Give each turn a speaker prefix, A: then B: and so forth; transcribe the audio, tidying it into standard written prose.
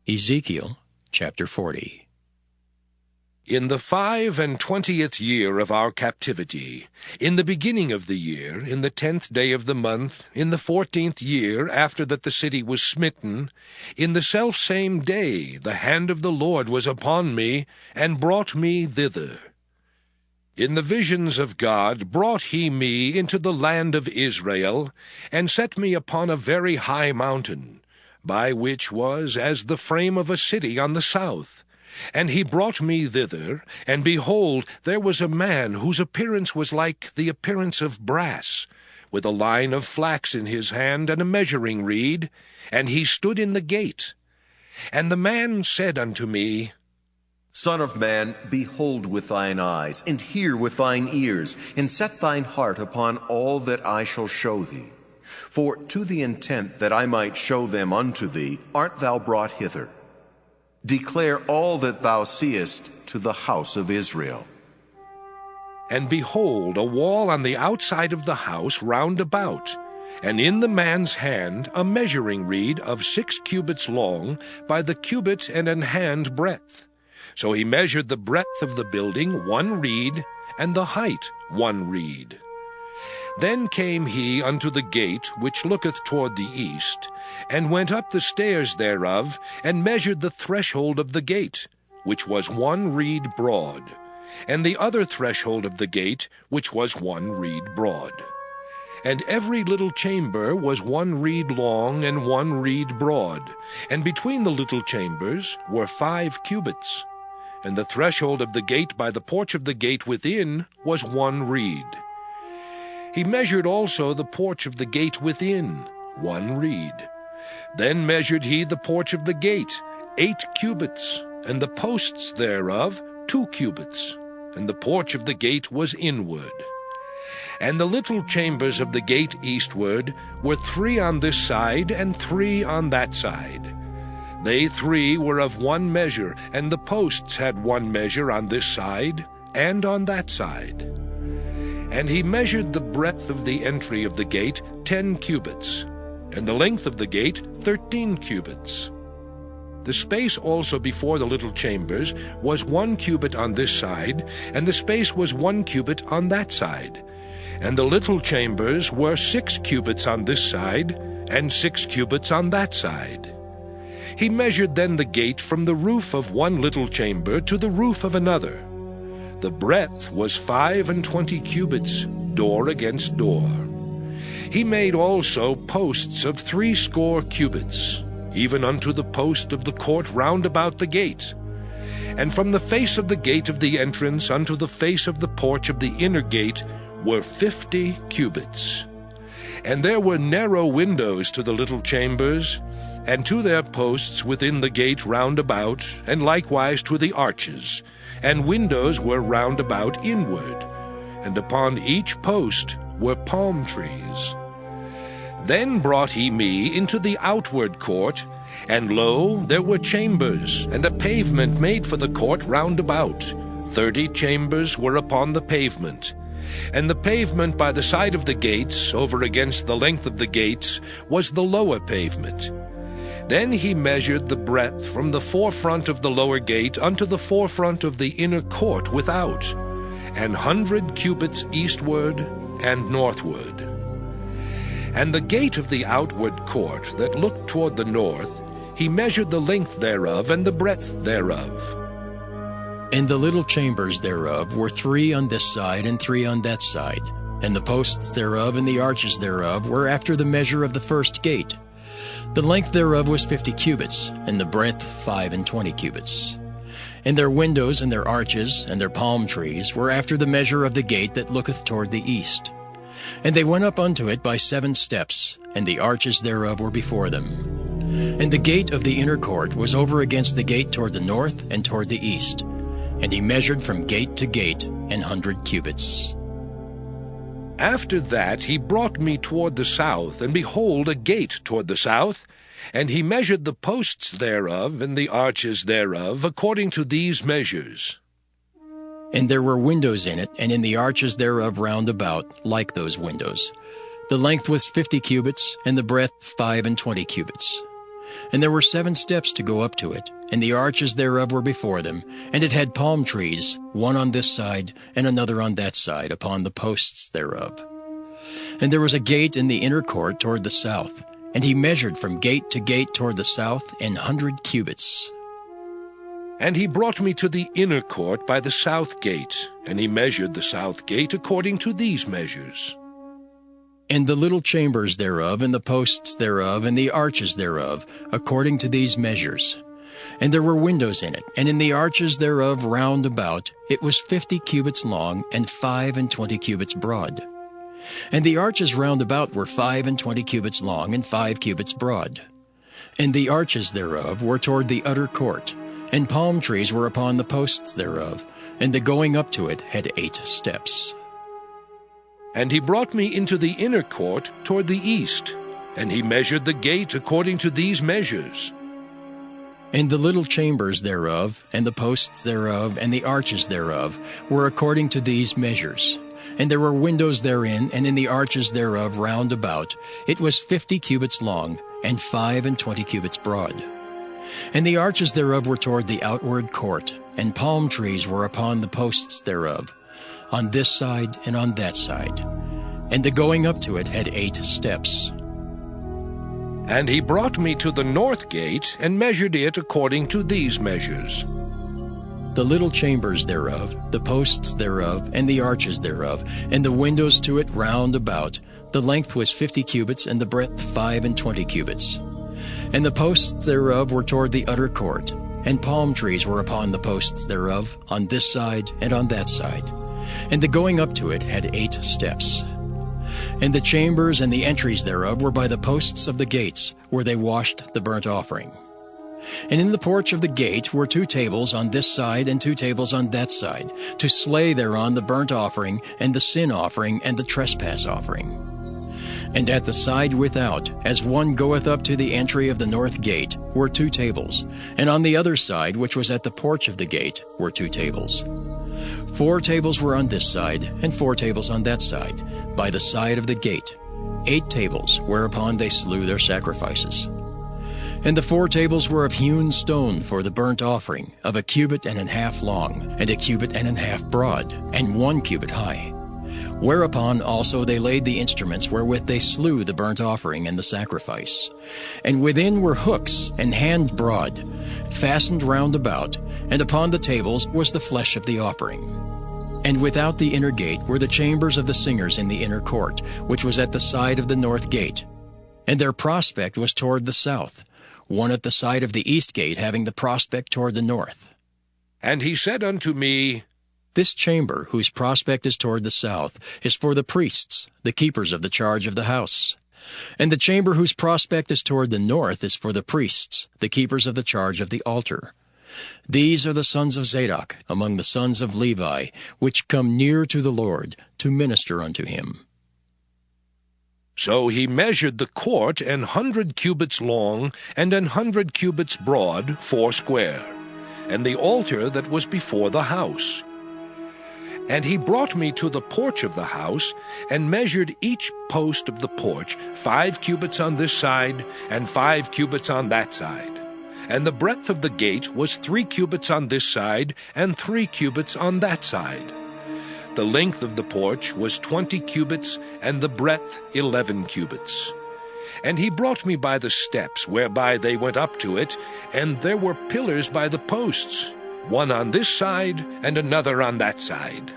A: Ezekiel chapter 40.
B: In the 25th year of our captivity, in the beginning of the year, in the 10th day of the month, in the 14th year after that the city was smitten, in the selfsame day the hand of the Lord was upon me, and brought me thither. In the visions of God brought he me into the land of Israel, and set me upon a very high mountain, by which was as the frame of a city on the south. And he brought me thither, and behold, there was a man whose appearance was like the appearance of brass, with a line of flax in his hand and a measuring reed, and he stood in the gate. And the man said unto me,
C: Son of man, behold with thine eyes, and hear with thine ears, and set thine heart upon all that I shall show thee. For to the intent that I might show them unto thee art thou brought hither. Declare all that thou seest to the house of Israel.
B: And behold, a wall on the outside of the house round about, and in the man's hand a measuring reed of 6 cubits long by the cubit and an hand breadth. So he measured the breadth of the building 1 reed, and the height 1 reed. Then came he unto the gate which looketh toward the east, and went up the stairs thereof, and measured the threshold of the gate, which was 1 reed broad, and the other threshold of the gate, which was 1 reed broad. And every little chamber was 1 reed long and 1 reed broad, and between the little chambers were 5 cubits. And the threshold of the gate by the porch of the gate within was 1 reed. He measured also the porch of the gate within, 1 reed. Then measured he the porch of the gate, 8 cubits, and the posts thereof 2 cubits, and the porch of the gate was inward. And the little chambers of the gate eastward were 3 on this side and 3 on that side. They 3 were of 1 measure, and the posts had 1 measure on this side and on that side. And he measured the breadth of the entry of the gate 10 cubits, and the length of the gate 13 cubits. The space also before the little chambers was 1 cubit on this side, and the space was 1 cubit on that side. And the little chambers were 6 cubits on this side, and 6 cubits on that side. He measured then the gate from the roof of 1 little chamber to the roof of another. The breadth was 25 cubits, door against door. He made also posts of 60 cubits, even unto the post of the court round about the gate. And from the face of the gate of the entrance unto the face of the porch of the inner gate were 50 cubits. And there were narrow windows to the little chambers, and to their posts within the gate round about, and likewise to the arches, and windows were round about inward, and upon each post were palm trees. Then brought he me into the outward court, and lo, there were chambers, and a pavement made for the court round about. 30 chambers were upon the pavement. And the pavement by the side of the gates, over against the length of the gates, was the lower pavement. Then he measured the breadth from the forefront of the lower gate unto the forefront of the inner court without, 100 cubits eastward and northward. And the gate of the outward court that looked toward the north, he measured the length thereof and the breadth thereof.
A: And the little chambers thereof were 3 on this side and 3 on that side, and the posts thereof and the arches thereof were after the measure of the first gate. The length thereof was 50 cubits, and the breadth 25 cubits. And their windows and their arches and their palm trees were after the measure of the gate that looketh toward the east. And they went up unto it by 7 steps, and the arches thereof were before them. And the gate of the inner court was over against the gate toward the north and toward the east. And he measured from gate to gate 100 cubits.
B: After that he brought me toward the south, and behold, a gate toward the south, and he measured the posts thereof and the arches thereof according to these measures.
A: And there were windows in it, and in the arches thereof round about, like those windows. The length was 50 cubits, and the breadth 25 cubits. And there were 7 steps to go up to it, and the arches thereof were before them, and it had palm trees, one on this side, and another on that side, upon the posts thereof. And there was a gate in the inner court toward the south, and he measured from gate to gate toward the south 100 cubits.
B: And he brought me to the inner court by the south gate, and he measured the south gate according to these measures.
A: And the little chambers thereof, and the posts thereof, and the arches thereof, according to these measures. And there were windows in it, and in the arches thereof round about, it was 50 cubits long, and 25 cubits broad. And the arches round about were 25 cubits long, and 5 cubits broad. And the arches thereof were toward the utter court, and palm trees were upon the posts thereof, and the going up to it had 8 steps.
B: And he brought me into the inner court toward the east, and he measured the gate according to these measures.
A: And the little chambers thereof, and the posts thereof, and the arches thereof, were according to these measures. And there were windows therein, and in the arches thereof round about, it was 50 cubits long, and 25 cubits broad. And the arches thereof were toward the outward court, and palm trees were upon the posts thereof, on this side and on that side. And the going up to it had 8 steps.
B: And he brought me to the north gate, and measured it according to these measures.
A: The little chambers thereof, the posts thereof, and the arches thereof, and the windows to it round about, the length was 50 cubits, and the breadth 25 cubits. And the posts thereof were toward the utter court, and palm trees were upon the posts thereof, on this side and on that side. And the going up to it had 8 steps. And the chambers and the entries thereof were by the posts of the gates, where they washed the burnt offering. And in the porch of the gate were 2 tables on this side and 2 tables on that side, to slay thereon the burnt offering, and the sin offering, and the trespass offering. And at the side without, as one goeth up to the entry of the north gate, were 2 tables, and on the other side, which was at the porch of the gate, were 2 tables. 4 tables were on this side, and 4 tables on that side, by the side of the gate, 8 tables, whereupon they slew their sacrifices. And the 4 tables were of hewn stone for the burnt offering, of 1.5 cubits long, and 1.5 cubits broad, and 1 cubit high. Whereupon also they laid the instruments wherewith they slew the burnt offering and the sacrifice. And within were hooks, and hand broad, fastened round about, and upon the tables was the flesh of the offering. And without the inner gate were the chambers of the singers in the inner court, which was at the side of the north gate. And their prospect was toward the south, one at the side of the east gate having the prospect toward the north.
B: And he said unto me,
A: This chamber, whose prospect is toward the south, is for the priests, the keepers of the charge of the house. And the chamber whose prospect is toward the north is for the priests, the keepers of the charge of the altar. These are the sons of Zadok, among the sons of Levi, which come near to the Lord, to minister unto him.
B: So he measured the court 100 cubits long, and 100 cubits broad, foursquare, and the altar that was before the house. And he brought me to the porch of the house, and measured each post of the porch 5 cubits on this side, and 5 cubits on that side. And the breadth of the gate was 3 cubits on this side, and 3 cubits on that side. The length of the porch was 20 cubits, and the breadth 11 cubits. And he brought me by the steps whereby they went up to it, and there were pillars by the posts, one on this side and another on that side.